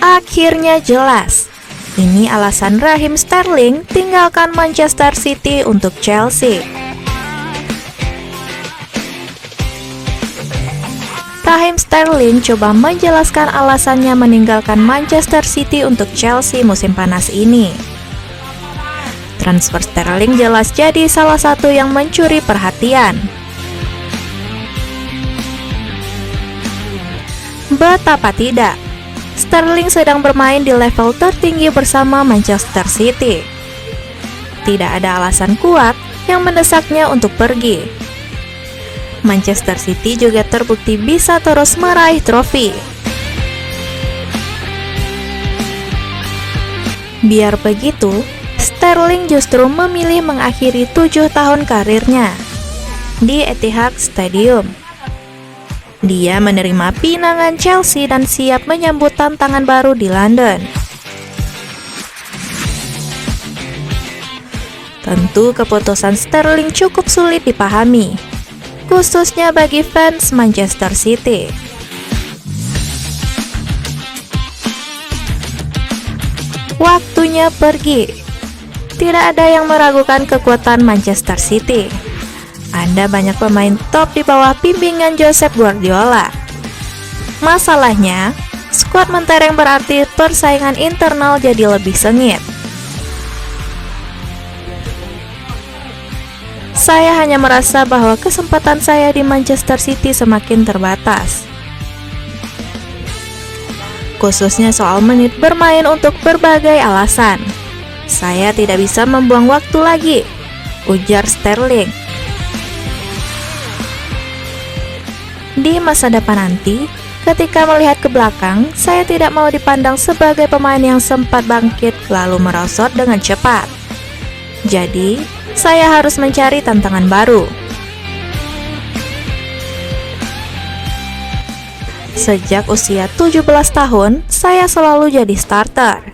Akhirnya jelas, ini alasan Raheem Sterling tinggalkan Manchester City untuk Chelsea. Raheem Sterling coba menjelaskan alasannya meninggalkan Manchester City untuk Chelsea musim panas ini. Transfer Sterling jelas jadi salah satu yang mencuri perhatian. Betapa tidak, Sterling sedang bermain di level tertinggi bersama Manchester City. Tidak ada alasan kuat yang mendesaknya untuk pergi. Manchester City juga terbukti bisa terus meraih trofi. Biar begitu, Sterling justru memilih mengakhiri 7 tahun karirnya di Etihad Stadium. Dia menerima pinangan Chelsea dan siap menyambut tantangan baru di London. Tentu keputusan Sterling cukup sulit dipahami, khususnya bagi fans Manchester City. Waktunya pergi. Tidak ada yang meragukan kekuatan Manchester City. Ada banyak pemain top di bawah bimbingan Josep Guardiola. Masalahnya, skuad mentereng berarti persaingan internal jadi lebih sengit. Saya hanya merasa bahwa kesempatan saya di Manchester City semakin terbatas. Khususnya soal menit bermain untuk berbagai alasan. Saya tidak bisa membuang waktu lagi, ujar Sterling. Di masa depan nanti, ketika melihat ke belakang, saya tidak mau dipandang sebagai pemain yang sempat bangkit lalu merosot dengan cepat. Jadi, saya harus mencari tantangan baru. Sejak usia 17 tahun, saya selalu jadi starter.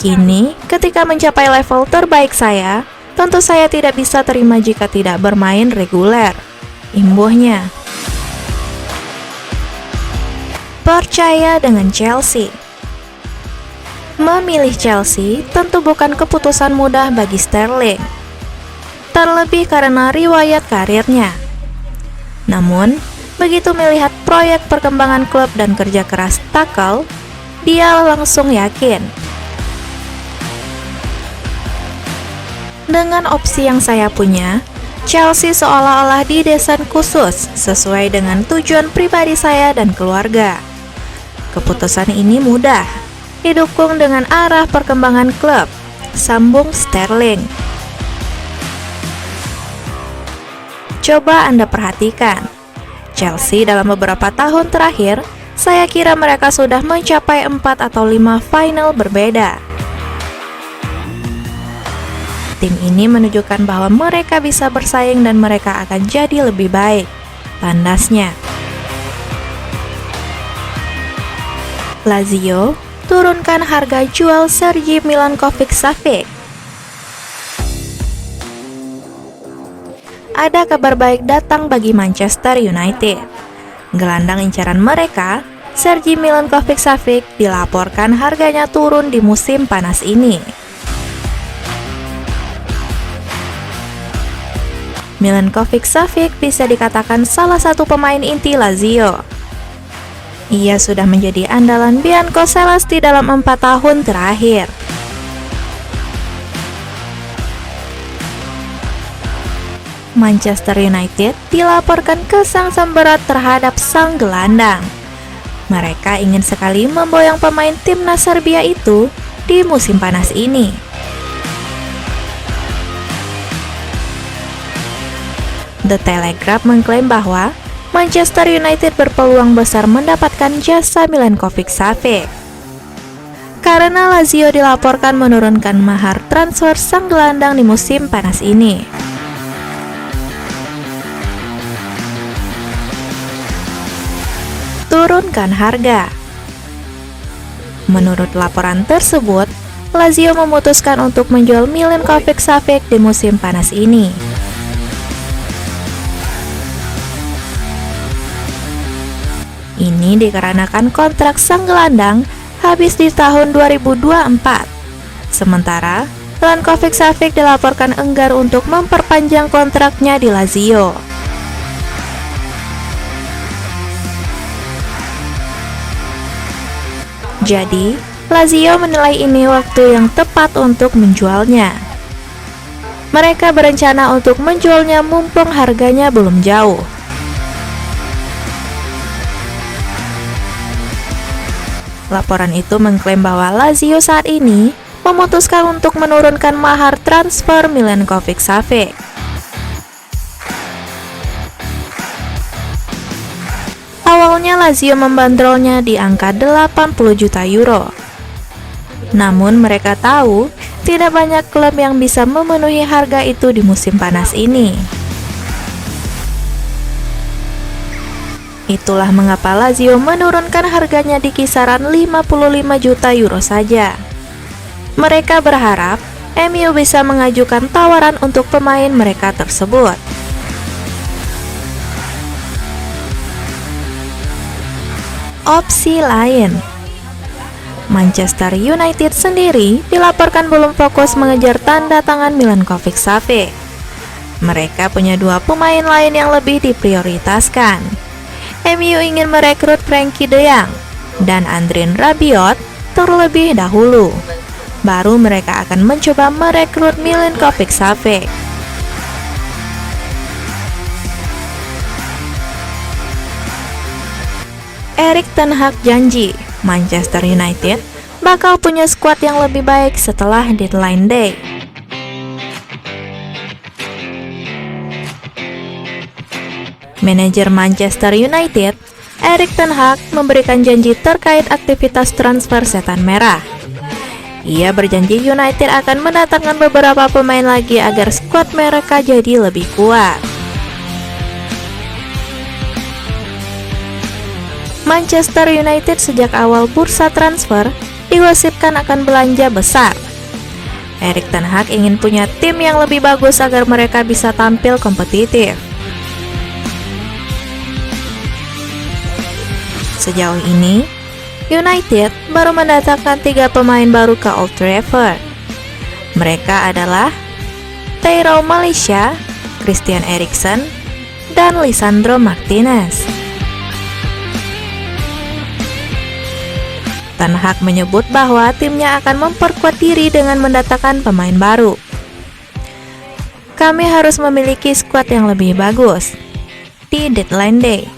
Kini, ketika mencapai level terbaik saya, tentu saya tidak bisa terima jika tidak bermain reguler, imbuhnya. Percaya dengan Chelsea. Memilih Chelsea tentu bukan keputusan mudah bagi Sterling, terlebih karena riwayat karirnya. Namun, begitu melihat proyek perkembangan klub dan kerja keras Tuchel, dia langsung yakin. Dengan opsi yang saya punya, Chelsea seolah-olah didesain khusus sesuai dengan tujuan pribadi saya dan keluarga. Keputusan ini mudah, didukung dengan arah perkembangan klub, sambung Sterling. Coba Anda perhatikan, Chelsea dalam beberapa tahun terakhir, saya kira mereka sudah mencapai 4 atau 5 final berbeda. Tim ini menunjukkan bahwa mereka bisa bersaing dan mereka akan jadi lebih baik, tandasnya. Lazio turunkan harga jual Sergej Milinkovic-Savic. Ada kabar baik datang bagi Manchester United. Gelandang incaran mereka, Sergej Milinkovic-Savic, dilaporkan harganya turun di musim panas ini. Milinkovic-Savic bisa dikatakan salah satu pemain inti Lazio. Ia sudah menjadi andalan Biancocelesti dalam 4 tahun terakhir. Manchester United dilaporkan kesangsang berat terhadap sang gelandang. Mereka ingin sekali memboyong pemain timnas Serbia itu di musim panas ini. The Telegraph mengklaim bahwa Manchester United berpeluang besar mendapatkan jasa Milinkovic-Savic karena Lazio dilaporkan menurunkan mahar transfer sang gelandang di musim panas ini. Turunkan harga. Menurut laporan tersebut, Lazio memutuskan untuk menjual Milinkovic-Savic di musim panas ini. Ini dikarenakan kontrak sang gelandang habis di tahun 2024. Sementara, Milinkovic-Savic dilaporkan enggar untuk memperpanjang kontraknya di Lazio. Jadi, Lazio menilai ini waktu yang tepat untuk menjualnya. Mereka berencana untuk menjualnya mumpung harganya belum jauh. Laporan itu mengklaim bahwa Lazio saat ini memutuskan untuk menurunkan mahar transfer Milinkovic-Savic. Awalnya Lazio membandrolnya di angka 80 juta euro. Namun mereka tahu tidak banyak klub yang bisa memenuhi harga itu di musim panas ini. Itulah mengapa Lazio menurunkan harganya di kisaran 55 juta euro saja. Mereka berharap MU bisa mengajukan tawaran untuk pemain mereka tersebut. Opsi lain, Manchester United sendiri dilaporkan belum fokus mengejar tanda tangan Milinkovic-Savic. Mereka punya dua pemain lain yang lebih diprioritaskan. MU ingin merekrut Frenkie de Jong dan Adrien Rabiot terlebih dahulu. Baru mereka akan mencoba merekrut Milinkovic-Savic. Erik ten Hag janji Manchester United bakal punya skuad yang lebih baik setelah deadline day. Manajer Manchester United, Erik ten Hag, memberikan janji terkait aktivitas transfer setan merah. Ia berjanji United akan mendatangkan beberapa pemain lagi agar skuad mereka jadi lebih kuat. Manchester United sejak awal bursa transfer digosipkan akan belanja besar. Erik ten Hag ingin punya tim yang lebih bagus agar mereka bisa tampil kompetitif. Sejauh ini, United baru mendatangkan 3 pemain baru ke Old Trafford. Mereka adalah Tyrell Malacia, Christian Eriksen, dan Lisandro Martinez. Ten Hag menyebut bahwa timnya akan memperkuat diri dengan mendatangkan pemain baru. Kami harus memiliki skuad yang lebih bagus di deadline day,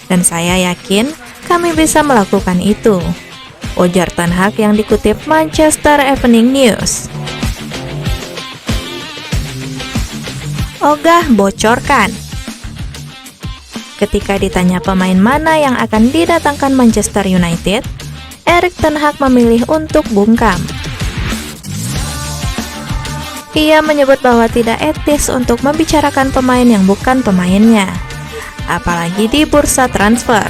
dan saya yakin kami bisa melakukan itu, ujar Ten Hag yang dikutip Manchester Evening News. Ogah bocorkan. Ketika ditanya pemain mana yang akan didatangkan Manchester United, Erik ten Hag memilih untuk bungkam. Ia menyebut bahwa tidak etis untuk membicarakan pemain yang bukan pemainnya, apalagi di bursa transfer.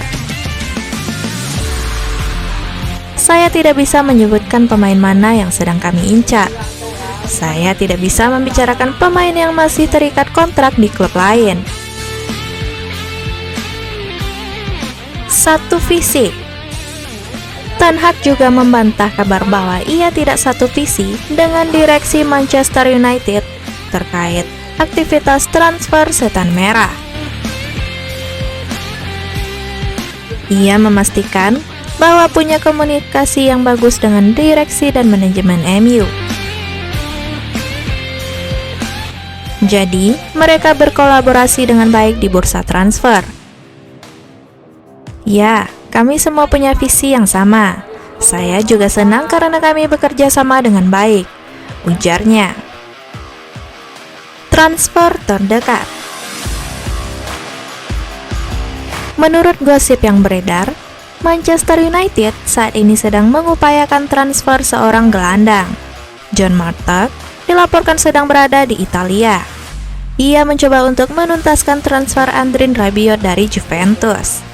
Saya tidak bisa menyebutkan pemain mana yang sedang kami incar. Saya tidak bisa membicarakan pemain yang masih terikat kontrak di klub lain. Satu visi. Ten Hag juga membantah kabar bahwa ia tidak satu visi dengan direksi Manchester United terkait aktivitas transfer setan merah. Ia memastikan bahwa punya komunikasi yang bagus dengan direksi dan manajemen MU. Jadi, mereka berkolaborasi dengan baik di bursa transfer. Ya, kami semua punya visi yang sama. Saya juga senang karena kami bekerja sama dengan baik, ujarnya. Transfer terdekat. Menurut gosip yang beredar, Manchester United saat ini sedang mengupayakan transfer seorang gelandang. John Martag dilaporkan sedang berada di Italia. Ia mencoba untuk menuntaskan transfer Adrien Rabiot dari Juventus.